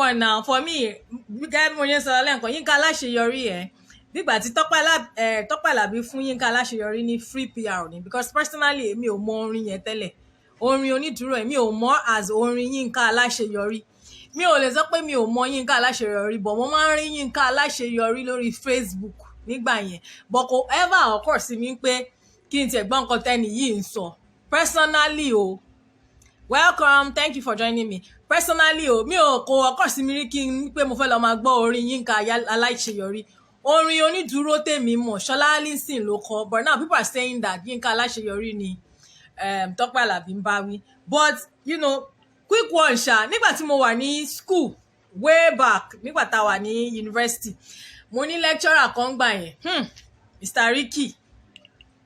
one now for me gẹ́gẹ́ bí mo yẹn sọ lẹ́ǹkan Yínká Aláṣeyọrí nígbà tí Tọ́pẹ́ Àlàbí fún Yínká Aláṣeyọrí ní free PR ni because personally èmi ò mọ orin yẹn tẹ́lẹ̀ orin onídùúró èmi ò mọ as orin Yínká Aláṣeyọrí mi ò lè sọ pé mi ò mọ Yínká Aláṣeyọrí but mo máa ń rí Yínká Aláṣeyọrí lórí Facebook nígbà yẹn but kò ever occur sí mi pé kí n tiẹ̀ gbọ́ nǹkan tẹ́ni yìí ń sọ personally o welcome thank you for joining me personally o mi ò kò occur sí mi rí kí n pé mo fẹ́ lọ máa gbọ́ orin Yínká Aláṣeyọrí orin onídùúró tèmi mọ̀ Ṣọlá Allyson ló kọ but now people are saying that Yínká Aláṣeyọrí ni Tọ́pẹ́ Àlàbí ń bá wí but you know quick one ṣá nígbà tí mo wà ní school way back nígbà tá a wà ní university mo ní lecturer kan gbà yẹn Mr. Ricky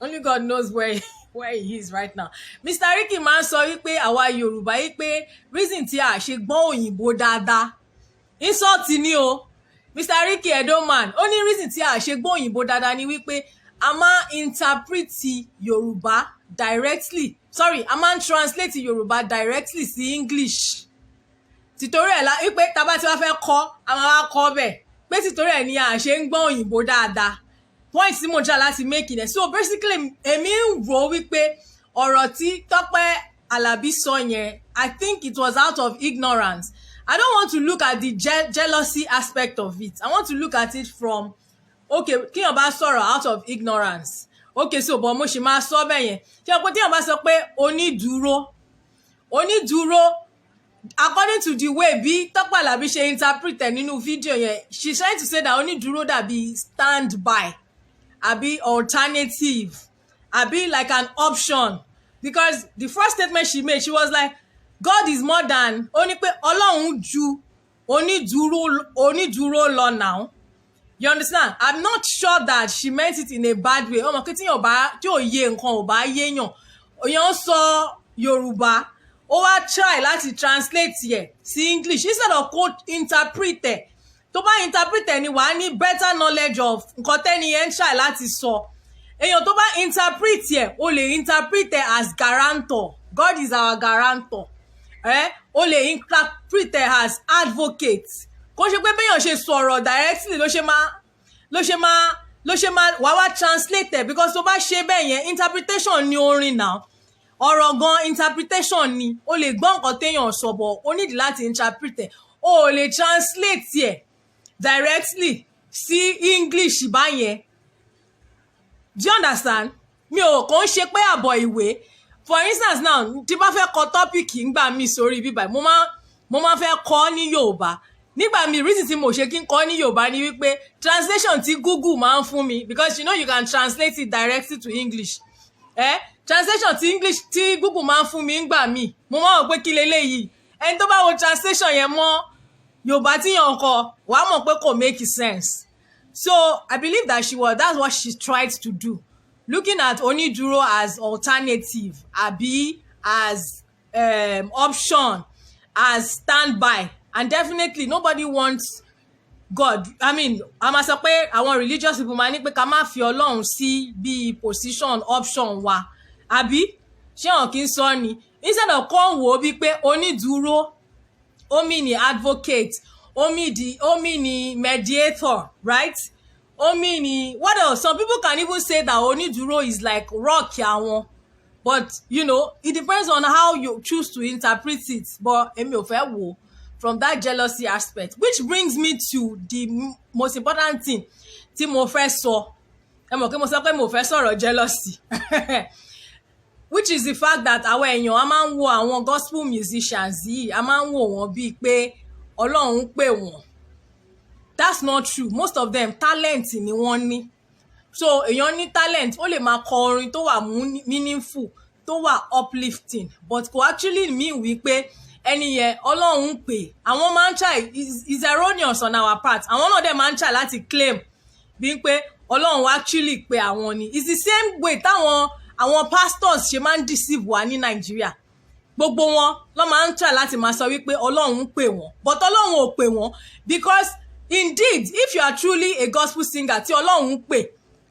only God knows where he is right now Mr. Ricky máa ń sọ wípé àwa Yorùbá wípé reason tí a ṣe gbọ́ òyìnbó dáadáa insult ni o Mr. Ricky Edoman ó ní reason tí a ṣe gbọ́ òyìnbó dáadáa ni wípé a máa interpret Yorùbá directly a máa translate Yorùbá directly sí English títorí ẹ̀ la wípé tá bá ti wá fẹ́ kọ́ a máa wá kọ́ bẹ̀ pé títorí ẹ̀ ni a ṣe ń gbọ́ òyìnbó dáadáa point tí mo jà láti make it so basically èmi ń rò wípé ọ̀rọ̀ tí Tọ́pẹ́ Àlàbí sọ yẹn I think it was out of ignorance I don't want to look at the jealousy aspect of it I want to look at it from okay kíyàn bá sọ̀rọ̀ out of ignorance okay so but mo ṣì máa sọ bẹ́ẹ̀ yẹn tí ọ̀pọ̀ tíyàn bá sọ pé onídùúró according to the way bí Tọ́pẹ́ Àlàbí ṣe interpret nínú fídíò yẹn she's trying to say that onídùúró dàbí stand by àbí alternative àbí like an option because the first statement she made she was like God is more than ó ní pé Ọlọ́run ju onídùúró lọ now you understand I'm not sure that she meant it in a bad way ọmọ kí tí ò yé nǹkan ò bá yéèyàn èèyàn sọ Yorùbá ó wá try láti translate yẹ sí English instead of interpret tó bá interpret ni wàá ní better knowledge of nǹkan tẹ́ni yẹn ń try láti sọ èèyàn tó bá interpret yẹ o lè interpret as guarantor God is our guarantor o lè interpret as advocate kò ṣe pé béèyàn ṣe sọ̀rọ̀ directly ló ṣe máa wá translate because tó bá ṣe bẹ́ẹ̀ yẹn interpretation ni orin náà ọ̀rọ̀ gan interpretation ni o lè gbọ́ nǹkan téèyàn sọ bọ̀ o nídìí láti interpret o lè translate yẹ directly sí English báyẹn do you understand mi ò kàn ṣe pé àbọ̀ ìwé for instance now tí bá fẹ́ kọ topic ńgbà mi sórí bíbá mo máa fẹ́ kọ ní Yorùbá nígbà mi reason tí mo ṣe kí n kọ ní Yorùbá ni wípé translation tí Google máa ń fún mi because you know you can translate it directly to English translation tí English tí Google máa ń fún mi ńgbà mi mo máa wò pé kí leléyìí ẹni tó bá wo translation yẹn mọ́ Yorùbá tí yàn kọ wàá mọ̀ pé kò make sense so I believe that that's what she tried to do looking at onídùúró as alternative àbí as option as standby and definitely nobody wants God I mean a máa sọ pé àwọn religious people máa ní pé ká má fi Ọlọ́run sí bí position option wa àbí ṣé wọn kì í sọ ni instead of kàn wò ó bí pé onídùúró omi ni advocate omi ni mediator right omi ni what else some people can even say that onídùúró is like rock àwọn but you know it depends on how you choose to interpret it but èmi ò fẹ́ wò from that jealousy aspect which brings me to the most important thing tí mo fẹ́ sọ ẹ mọ̀ pé mo sọ pé mo fẹ́ sọ̀rọ̀ jealousy which is the fact that àwọn èèyàn a máa ń wo àwọn gospel musicians yìí a máa ń wò wọ́n bíi pé Ọlọ́run pè wọ́n that's not true most of them talent ni wọ́n ní so èèyàn ní talent ó lè máa kọ orin tó wà meaningful tó wà uplifting but kò actually mean wípé ẹni yẹn Ọlọ́run pè àwọn máa ń try is erroneous on our part àwọn náà dẹ̀ máa ń try láti claim bí pé Ọlọ́run actually pè àwọn ni it's the same way àwọn pastors ṣe máa ń deceive wa ní Nàìjíríà gbogbo wọn ló máa ń try láti máa sọ wípé Ọlọ́run pè wọ́n but Ọlọ́run ò pè wọ́n because indeed if you are truly a gospel singer tí Ọlọ́run pè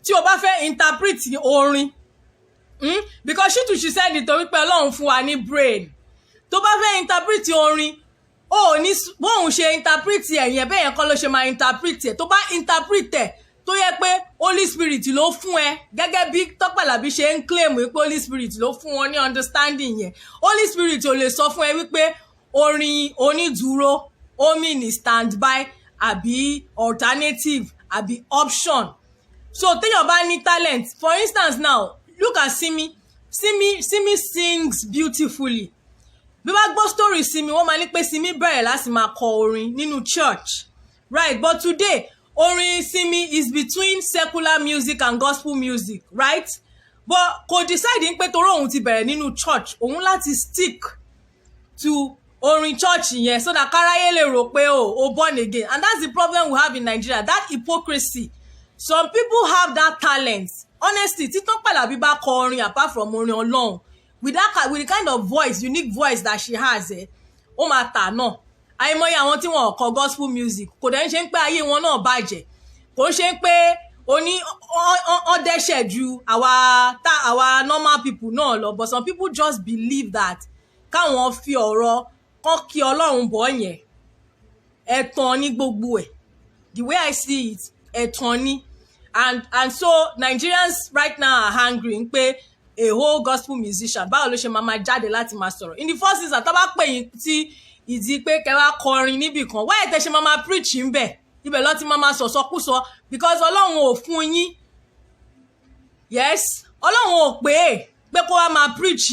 tí o bá fẹ́ interpret orin because she said nítorí pé Ọlọ́run fún wa ní brain tó bá fẹ́ interpret orin ó ní bóun ṣe interpret ẹ̀ yẹn bẹ́ẹ̀ yẹn kọ́ ló ṣe máa interpret ẹ̀ tó bá interpret ẹ̀ tó yẹ pé Holy Spirit ló fún ẹ gẹ́gẹ́ bí Tọ́pẹ́ Àlàbí ṣe ń claim wípé Holy Spirit ló fún wọn ní understanding yẹn Holy Spirit ò lè sọ fún ẹ wípé orin onídùúró ó mean ní standby àbí alternative àbí option so téèyàn bá ní talent for instance now look at Simi sings beautifully bí wàá gbọ́ story Simi wọ́n máa ní pé Simi bẹ̀rẹ̀ láti máa kọ orin nínú church right but today orin Simi is between secular music and gospel music right but kò decide pé torí òun ti bẹ̀rẹ̀ nínú church òun láti stick to orin church yẹn so that káráyé lè rò pé o born again and that's the problem we have in Nigeria that hypocrisy some people have that talent honestly tí Tọ́pẹ́ Àlàbí bá kọ orin apart from orin Ọlọ́run with the kind of voice unique voice that she has ó máa tà náà àìmọye àwọn tí wọn kọ gospel music kò dẹ̀ ń ṣe ń pé ayé wọn náà bàjẹ́ kò ń ṣe ń pé ọdẹ́ṣẹ̀ ju àwa normal people náà lọ but some people just believe that káwọn fi ọ̀rọ̀ kan kí Ọlọ́run bọ̀ yẹn ẹ̀tàn ní gbogbo ẹ̀ the way I see it ẹ̀tàn ní and so Nigerians right now are angry pé a whole gospel musician báwo ló ṣe máa jáde láti máa sọ̀rọ̀ in the first instance tó bá pè yín tí ìdí pé kẹwàá kọrin níbì kan wáyé tẹ ṣe máa preach ń bẹ̀ ibẹ̀ ló ti máa sọ̀sọ́kúsọ because Ọlọ́run ò fún yín yes Ọlọ́run ò pé kó wá máa preach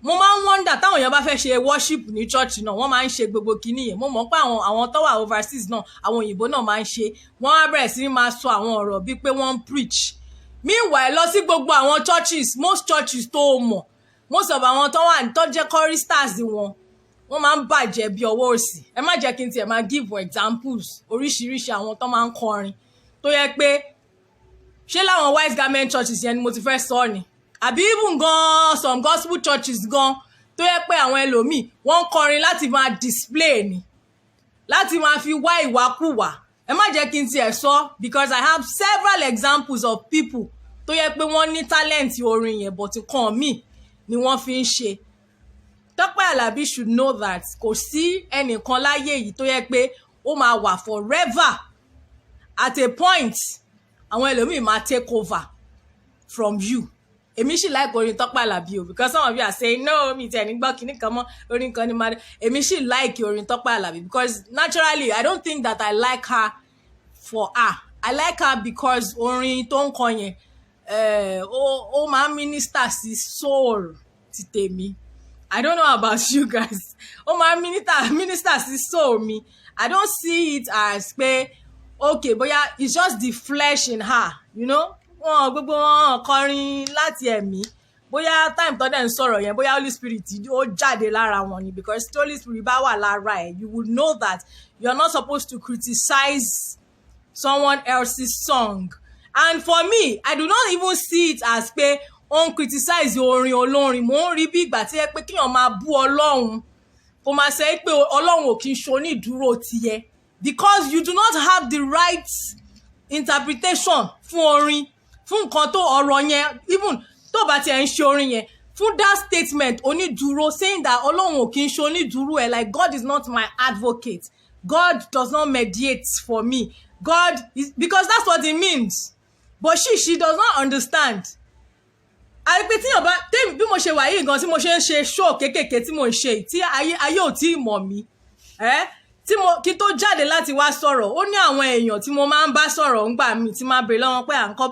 mo máa ń wonder táwọn èèyàn bá fẹ́ ṣe worship ní church náà wọ́n máa ń ṣe gbogbo kinní yẹn mo mọ̀ pé àwọn tó wà overseas náà àwọn òyìnbó náà máa ń ṣe wọ́n á bẹ̀rẹ̀ sí máa sọ àwọn ọ̀rọ̀ bíi pé wọ́n ń preach meanwhile lọ sí gbogbo àwọn churches most churches tó mọ̀ most of àwọn tó jẹ́ choristers wọ́n máa ń bàjẹ́ bí ọwọ́ òsì ẹ má jẹ́ kí n tiẹ̀ máa give examples oríṣiríṣi àwọn tó máa ń kọrin tó yẹ pé ṣé láwọn white garment churches yẹn ni mo ti fẹ́ sọ ni àbí even gan some gospel churches gan tó yẹ pé àwọn ẹlòmíì wọ́n ń kọrin láti máa display ni láti máa fi wá ìwàkuwà ẹ má jẹ́ kí n tiẹ̀ sọ because I have several examples of people tó yẹ pé wọ́n ní talent orin yẹn but kan míì ni wọ́n fi ń ṣe Tọ́pẹ́ Àlàbí should know that kò sí ẹnìkan láyé yìí tó yẹ pé ó máa wà forever at a point àwọn ẹlòmíì máa take over from you èmi sì like orin Tọ́pẹ́ Àlàbí o because some of you are saying no mi tẹ̀ ní gbọ́ kíní kan mọ́ orin kan ní máa èmi sì like orin Tọ́pẹ́ Àlàbí because naturally I don't think that I like her for her I like her because orin tó ń kọ yẹn ó máa ń minister sí soul ti tèmi I don't know about you guys ó máa ń minister sí soul mi I don't see it as pé okay bóyá it's just the flesh in her you know wọn gbogbo wọn kọrin láti ẹ̀mí bóyá time tó dẹ̀ ń sọ̀rọ̀ yẹn bóyá Holy Spirit ó jáde lára wọn ni because the Holy Spirit bá wà lára ẹ̀ you would know that you are not supposed to criticize someone else's song and for me I do not even see it as pé ó ń criticize orin olórin mo ń rí bí ìgbà tí ẹ pé kíyàn máa bú Ọlọ́run kò máa ṣe pé Ọlọ́run ò kí ń ṣe onídùúró tiẹ̀ because you do not have the right interpretation fún orin fún nǹkan tó ọ̀rọ̀ yẹn even tó bá tiẹ̀ ń ṣe orin yẹn fún that statement onídùúró saying that Ọlọ́run ò kí ń ṣe onídùúró ẹ̀ like God is not my advocate God does not mediate for me God is because that's what it means but she does not understand àìpé tíyàn bá bí mo ṣe wà yìí gan tí mo ṣe ń ṣe show kékèké tí mo ń ṣe tí ayé ò tí ì mọ̀ mí kí tó jáde láti wá sọ̀rọ̀ ó ní àwọn èèyàn tí mo máa ń bá sọ̀rọ̀ ńgbà mi tí máa bèrè lọ́wọ́ pé à nǹkan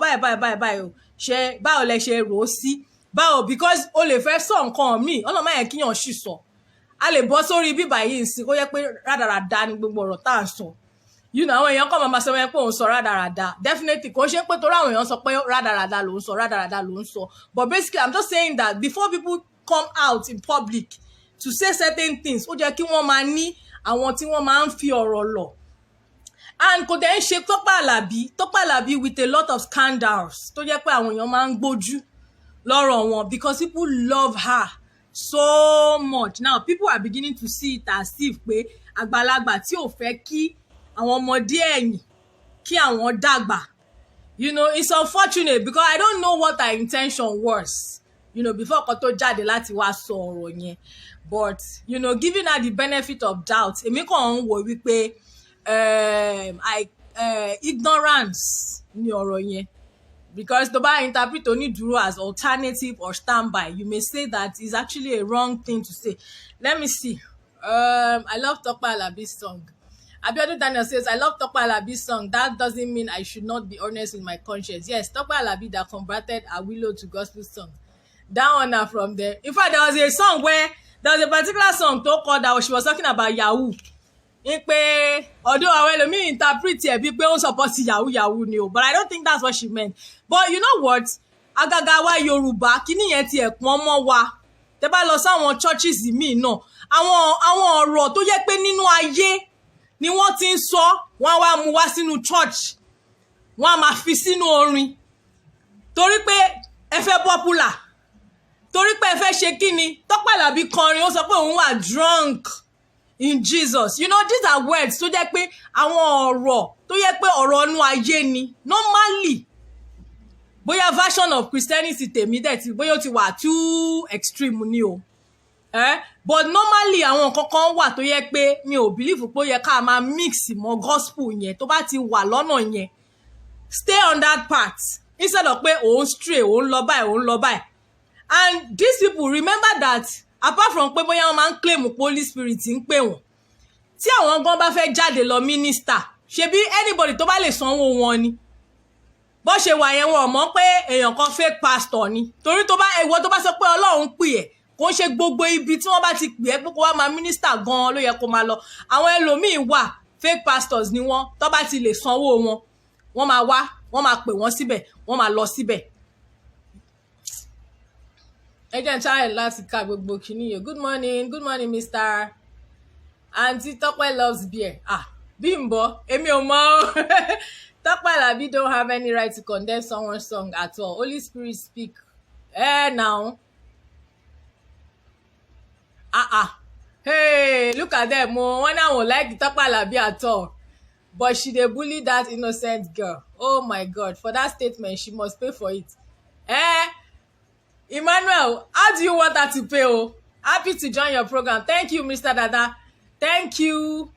báyìí o ṣe báwo lẹ ṣe rò ó sí báwo because o lè fẹ́ sọ nǹkan míì ọlọ́mọ yẹn kíyàn sì sọ a lè bọ́ sórí bíbà yìí sí kó yẹ pé rádaràda ni gbogbo ọ̀rọ̀ tá à ń sọ àwọn èèyàn kọ́ máa sọ pé òun sọ rádaràda definitely kò ṣe pé torí àwọn èèyàn sọ pé rádaràda ló ń sọ but basically I'm just saying that before people come out in public to say certain things ó jẹ́ kí wọ́n máa ní àwọn tí wọ́n máa ń fi ọ̀rọ̀ lọ and kò dẹ̀ ń ṣe Tọ́pẹ́ Àlàbí with a lot of scandals tó jẹ́ pé àwọn èèyàn máa ń gbójú lọ́rọ̀ wọn because people love her so much now people are beginning to see it as if pé àgbàlagbà tí ò fẹ́ kí àwọn ọmọdé ẹ̀yìn kí àwọn dàgbà it's unfortunate because I don't know what her intention was before kan tó jáde láti wá sọ ọ̀rọ̀ yẹn but giving her the benefit of doubt, èmi kàn ń wò wípé ignorance ni ọ̀rọ̀ yẹn, because tó bá interpret onídùúró as alternative or standby, you may say that is actually a wrong thing to say. Let me see. I love Tope Alabi's song. Abiodun Daniel says, I love Tope Alabi's song. That doesn't mean I should not be honest with my conscience. Yes, Tope Alabi that converted Awilo to gospel song. That one are from there. In fact, there was a song where there was a particular song to call that she was talking about Yahoo. In pé although àwọn ẹlòmíì interpret ẹ̀ bí pé ó ń support Yahoo ni o, but I don't think that's what she meant. But you know what? Àgàgà wa Yorùbá kíní yẹn ti ẹ̀pọ̀n mọ́ wa. Tẹ́ bá lọ sáwọn churches míì náà, àwọn ọ̀rọ̀ tó yẹ pé nínú ayé ni wọ́n ti ń sọ, wọ́n wá mú wá sínú church, wọ́n á máa fi sínú orin torí pé ẹ fẹ́ popular, torí pé ẹ fẹ́ ṣe kíni. Tope Alabi kọrin, ó sọ pé òun wà drunk in Jesus. These are words tó jẹ́ pé àwọn ọ̀rọ̀ tó yẹ pé ọ̀rọ̀ inú ayé ni normally. Bóyá version of Christianity tèmi dẹ̀ ti bóyá ó ti wà too extreme ni o. But normally àwọn kankan wà tó yẹ pé mi ò believe pé ó yẹ ká máa mix mọ́ gospel yẹn tó bá ti wà lọ́nà yẹn. Stay on that part instead of pé òun stray, òun lọ báyìí. And these people, remember that apart from pé bóyá wọ́n máa ń claim Holy Spirit ń pè wọ́n, tí àwọn gan bá fẹ́ jáde lọ minister, ṣebí anybody tó bá lè sanwó wọn ni. Bó ṣe wà yẹn wọn mọ̀ pé èèyàn kan fake pastor ni, torí ìwọ tó bá sọ pé Ọlọ́run pè ẹ́, kò ń ṣe gbogbo ibi tí wọ́n bá ti pè ẹ́ pé kó wá máa minister gan ló yẹ kó máa lọ. Àwọn ẹlòmíín wà fake pastors ni wọ́n, tó bá ti lè sanwó wọn, wọ́n máa wá, wọ́n máa pè wọ́n síbẹ̀, wọ́n máa lọ síbẹ̀. Ẹ jẹ́ n try láti ka gbogbo kíní yẹn. Good morning Mr. Aunty Tope loves beer. Bimbo, èmi ò mọ̀. Tope Alabi don't have any right to condemn someone's song at all. Holy Spirit speak. Now. Hey, look at them. One I won't like Tope Alabi at all. But she dey bully that innocent girl. Oh my God. For that statement, she must pay for it. Emmanuel, how do you want her to pay? Happy to join your program. Thank you, Mr. Dada. Thank you.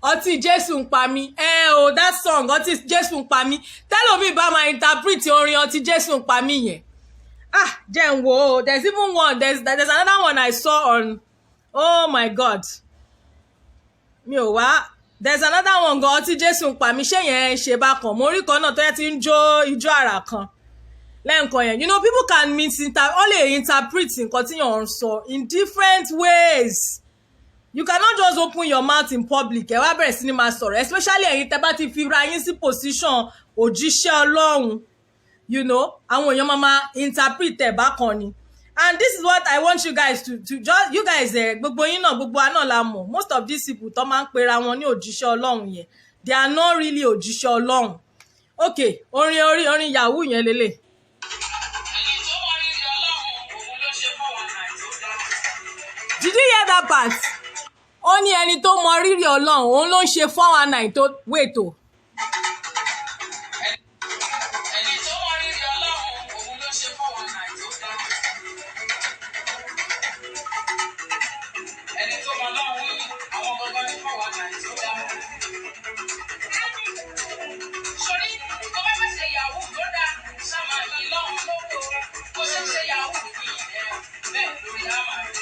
Ọtí Jésù ń pa mí. That song, Ọtí Jésù ń pa mí. Tell me about my interpret orin Ọtí Jésù ń pa mí yẹn. Jen, whoa. There's even one. There's another one I saw on. Oh my God. There's another one gan Ọtí Jésù ń pa mí. Ṣé yẹn ṣe bákan? Mo rí kan náà tó yẹ ti ń jó ijó àrà kan. Lẹ́ǹkan yẹn. People can only interpret nǹkan tí yàn ń sọ in different ways. You cannot just open your mouth in public. Ẹ wá bẹ̀rẹ̀ sí ní máa sọ̀rọ̀, especially ẹ̀yin tẹ́ bá ti fi ra yín sí position òjíṣẹ́ Ọlọ́run. Àwọn èèyàn máa interpret ẹ̀ bákan ni. And this is what I want you guys to just, you guys, gbogbo yín náà, gbogbo wa náà la mọ̀. Most of these people tó máa ń pera wọn ní òjíṣẹ́ Ọlọ́run yẹn, they are not really òjíṣẹ́ Ọlọ́run. Okay, orin Yahoo yẹn lélẹ̀. Did you hear that part? Ó ní ẹni tó mọ rírì Ọlọ́run, òun ló ń ṣe 419 tó wait o. Ẹni tó mọ rírì Ọlọ́run, òun ló ṣe 419 tó dá. Ẹni tó mọ Ọlọ́run, àwọn gbogbo ní 419 tó dá. Sori, tó bá fẹ́ ṣe Yahoo tó dá, ṣáma yìí lọ́hùn lóko, kó ṣe Yahoo yìí bẹ́ẹ̀ lórí àmà rẹ̀.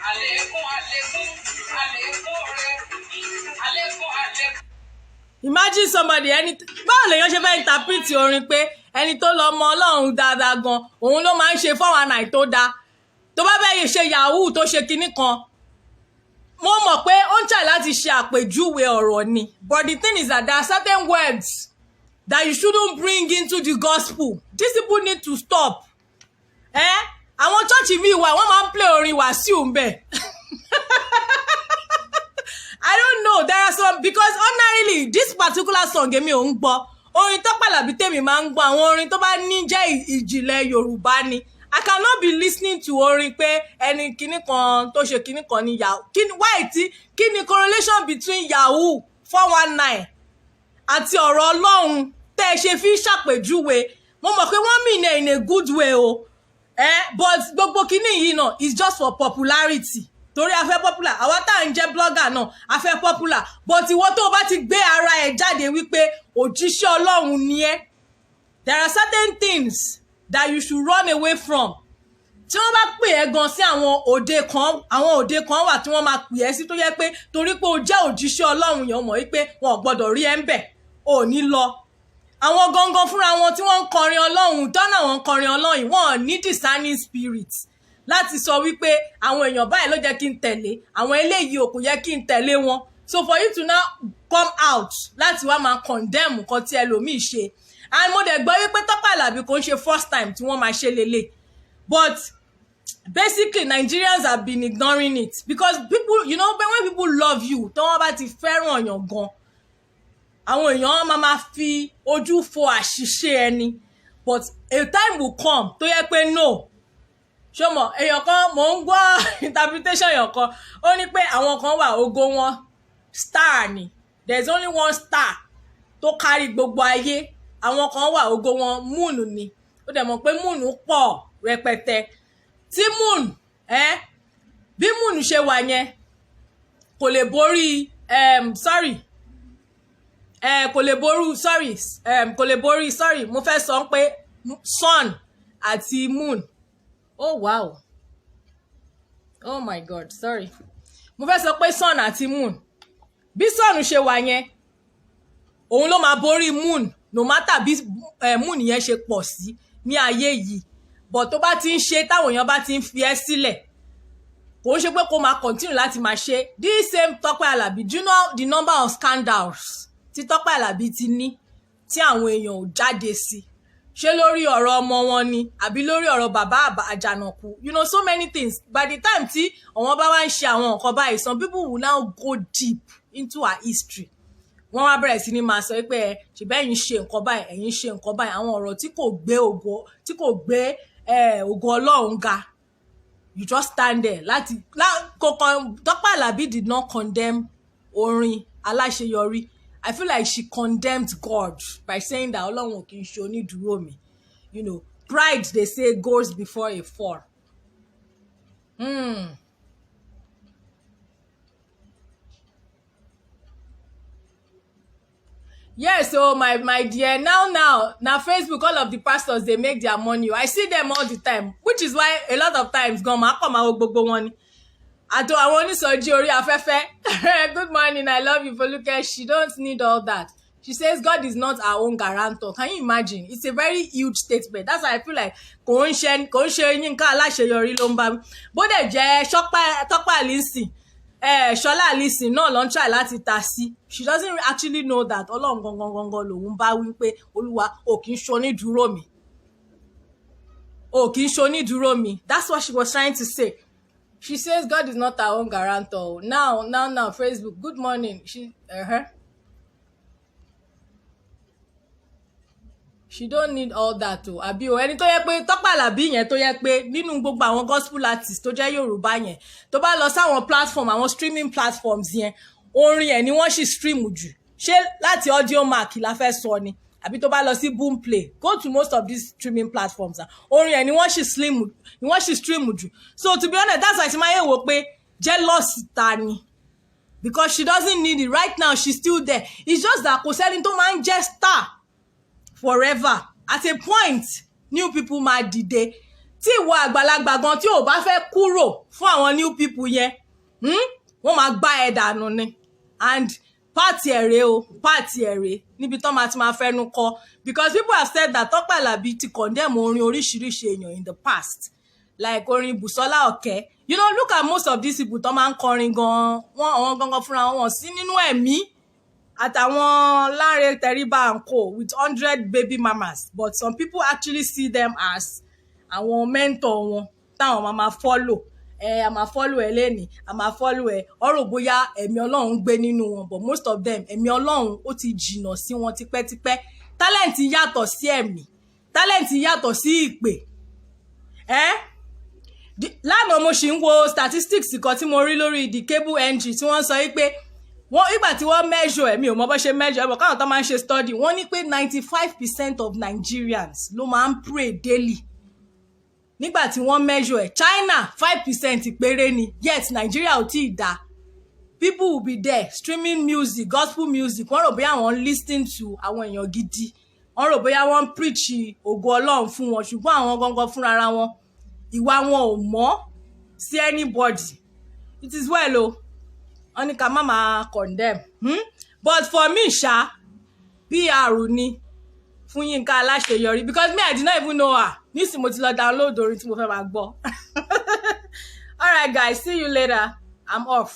Àlékún. Imagine somebody báwo lèèyàn ṣe fẹ́ interpret orin pé ẹni tó lọ mọ Ọlọ́run dáadáa gan òun ló máa ń ṣe 419 tó dáa. Tó bá bẹ́ẹ̀ ṣe Yahoo tó ṣe kinní kan, mo mọ̀ pé ó ń try láti ṣe àpèjúwe ọ̀rọ̀ ni, but the thing is that there are certain words that you shouldn't bring into the gospel. These people need to stop. Àwọn church mi wà wọ́n máa ń play orin Wàsíù ń bẹ̀. I don't know, there are some, because ordinarily this particular song èmi ò ń gbọ́. Orin Tope Alabi tèmi máa ń gbọ́ àwọn orin tó bá ní jẹ́ ìjìnlẹ̀ Yorùbá ni. I cannot be listening to orin pé ẹni kíní kan tó ṣe kíní kan ní Yahoo. Kí ni correlation between Yahoo 419 àti ọ̀rọ̀ Ọlọ́run tẹ́ ẹ ṣe fi ṣàpèjúwe? Mo mọ̀ pé wọ́n mean in a good way o. but gbogbo kinní yìí náà is just for popularity torí a fẹ́ popular àwa tá à ń jẹ́ blogger náà a fẹ́ popular but ìwọ tó o bá ti gbé ara ẹ̀ jáde wípé òjíṣẹ́ Ọlọ́run ni ẹ́ there are certain things that you should run away from tí wọ́n bá pè ẹ́ gan sí àwọn òde kan wà tí wọ́n máa pè ẹ́ sí tó yẹ pé torí pé o jẹ́ òjíṣẹ́ Ọlọ́run yẹn mọ̀ wípé wọn ò gbọ́dọ̀ rí ẹ́ ń bẹ̀ ò ní lọ àwọn gangan fúnra wọn tí wọ́n ń kọrin Ọlọ́run tọ́nà wọn kọrin Ọlọ́run wọn ò ní discerning spirit láti sọ wípé àwọn èèyàn báyìí ló jẹ́ kí n tẹ̀lé àwọn eléyìí ò kò yẹ kí n tẹ̀lé wọn so for you to now come out láti wá máa condemn nǹkan tí ẹlòmíì ṣe and mo dẹ̀ gbọ́ wípé Tọ́pẹ́ Àlàbí kò ń ṣe first time tí wọ́n máa ṣe lélẹ̀ but basically Nigerians have been ignoring it because people you know when people love you tí wọ́n bá ti fẹ́ràn èèyàn gan àwọn èèyàn máa fi ojú fo àṣìṣe ẹni but a time will come tó yẹ pé no ṣọmọ èèyàn kan mò ń gbọ́ interpretation èèyàn kan ó ní pé àwọn kan wà ògo wọn star ni there is only one star tó kárí gbogbo ayé àwọn kan wà ògo wọn moon ni ó dẹ̀ mọ̀ pé moon pọ̀ rẹpẹtẹ tí moon bí moon ṣe wà yẹn kò lè borí mo fẹ́ sọ pé sun àti moon oh wow oh my god sorry mo fẹ́ sọ pé sun àti moon bí sun ṣe wà yẹn òun ló máa borí moon no matter bí moon yẹn ṣe pọ̀ sí ní ayé yìí but tó bá ti ń ṣe táwọn èèyàn bá ti ń fi ẹ́ sílẹ̀ kò ń ṣe pé kó máa continue láti máa ṣe this same Tọ́pẹ́ Àlàbí do you know the number of scandals tí Tọ́pẹ́ Àlàbí ti ní tí àwọn èèyàn ò jáde sí ṣé lórí ọ̀rọ̀ ọmọ wọn ni àbí lórí ọ̀rọ̀ bàbá Àjànàkú you know so many things by the time tí àwọn bá wá ń ṣe àwọn nǹkan báyìí some people will now go deep into our history wọ́n wá bẹ̀rẹ̀ sí ní máa sọ pé ṣùgbọ́n ẹ̀yin ṣe nǹkan báyìí ẹ̀yin ṣe nǹkan báyìí àwọn ọ̀rọ̀ tí kò gbé ògo Ọlọ́run ga you just stand there Tọ́pẹ́ Àlàbí did not condemn orin Aláṣeyọrí I feel like she condemned God by saying that Ọlọ́run kì í ṣe onídùúró mi you know pride they say goes before a fall. Yes, so my dear, now Facebook, all of the pastors, they make their money. I see them all the time, which is why a lot of times gbogbo wọn ni. Àtò àwọn onísọjí orí afẹ́fẹ́. Good morning, I love you, Foluke. She don't need all that. She says God is not our own guarantor. Can you imagine? It's a very huge statement. That's why I feel like kò ń ṣe Yínká Aláṣeyọrí ló ń bá mi. Bó dẹ̀ jẹ́ Tọ́pẹ́ Àlísì. Ṣọlá Alison náà ló ń try láti ta sí she doesn't actually know that Ọlọ́run gangan lòun bá wí pé Olúwa ò kì í ṣonídùúró mi that's what she was trying to say. She says God is not our own guarantor. Now Facebook, good morning. She don't need all that o àbí o ẹni tó yẹ pé Tọ́pẹ́ Àlàbí yẹn tó yẹ pé nínú gbogbo àwọn gospel artists tó jẹ́ Yorùbá yẹn tó bá lọ sáwọn platform àwọn streaming platforms yẹn orin ẹ̀ ni wọ́n sì stream jù ṣé láti Audiomack la fẹ́ sọ ni àbí tó bá lọ sí Boomplay go to most of these streaming platforms orin ẹ̀ ni wọ́n sì stream jù so to be honest that's why she máa yẹ wò pé jealous ta ni because she doesn't need it right now she's still there it's just that kò sẹ́ni tó máa ń jẹ́ star forever at a point new people máa dìde tí ìwọ àgbàlagbà gan tí ò bá fẹ́ kúrò fún àwọn new people yẹn wọ́n máa gbá ẹ dànù ni and pàtì ẹ̀rẹ́ níbi tán máa ti máa fẹ́nu kọ because people have said that Tọ́pẹ́ Àlàbí ti condemn orin oríṣiríṣi èèyàn in the past like orin Bùsọ́lá Ọ̀kẹ́ you know look at most of these people tán máa ń kọrin gan wọ́n àwọn gangan fúnra wọn sí nínú ẹ̀mí àtàwọn Lanre Tẹríba and co with 100 baby mamas but some people actually see them as àwọn mentor wọn táwọn máa follow a máa follow ẹ lẹ́ni a máa follow ẹ ọ̀rọ̀ bóyá ẹ̀mí Ọlọ́run gbé nínú wọn but most of them ẹ̀mí Ọlọ́run ó ti jìnnà sí wọn tipẹ́tipẹ́ talent yàtọ̀ sí ẹ̀mí talent yàtọ̀ sí ìpè lánàá mo ṣì ń wo statistics kan tí mo rí lórí the cable entry tí wọ́n sọ wípé wọ́n ìgbà tí wọ́n measure ẹ̀mí ò mọ bó ṣe measure ẹ̀bọ̀ káwọn tó máa ń ṣe study wọ́n ní pé 95% of Nigerians ló máa ń pray daily nígbà tí wọ́n measure ẹ̀ China 5% péré ni yet Nigeria ò tí ì dá people will be there streaming music gospel music wọ́n rò bóyá wọ́n listen to àwọn èèyàn gidi wọ́n rò bóyá wọ́n preach ògo Ọlọ́run fún wọn ṣùgbọ́n àwọn gangan fúnra wọn ìwà wọn ò mọ́ sí anybody it is well o wọ́n ní ká má máa condemn but for me ṣá PR ni fún Yínká Aláṣeyọrí because me I did not even know her nísìnyí mo ti lọ download orin tí mo fẹ́ máa gbọ́. All right guys, see you later. I'm off.